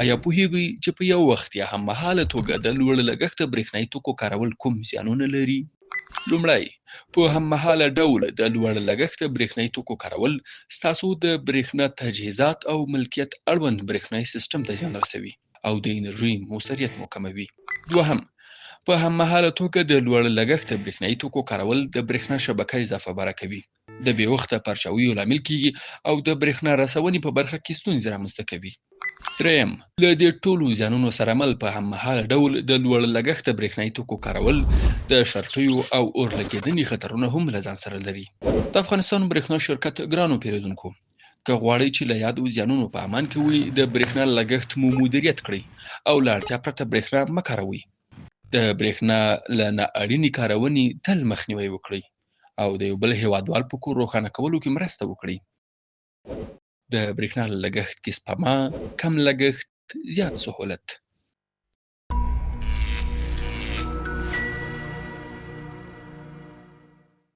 آیا پوهیږئ چې په یو وخت یا هممهاله توګه د لوړ لګښته برېښنايي توکو کارول کوم زیانونه لري؟ لومړی، په هممهاله ډول د لوړ لګښته برېښنايي توکو کارول ستاسو د برېښنا تجهیزات او ملکیت اړوند برېښنايي سیستم ته زیان رسوي او د انرژي موثریت مو کموي. دوهم، په هممهاله توګه د لوړ لګښته برېښنايي توکو کارول د برېښنا شبکه اضافه باره کوي، د بې وخته پرچاویو لامل کیږي او د برېښنا رسونې په برخه کې ستونزې رامنځته کوي. دریم، له دې ټولو زیانونو سره مل په هممهاله ډول د لوړ لګښته برېښنايي توکو کارول د شارټیو او اور لګېدنې خطرونه هم له ځان سره لري. د افغانستان برېښنا شرکت ګرانو پیرودونکو، که غواړئ چې له یادو زیانونو په امان کې وي، د برېښنا لګښت مو مدیریت کړئ او له اړتیا پرته برېښنا مه کاروئ. د برېښنا له نااړینې کارونې تل مخنیوی وکړئ او د یو بل هیوادوال په کور روښانه کولو کې مرسته وکړئ. د برېښنا له لګښت کې سپما، کم لګښت، زیات سهولت.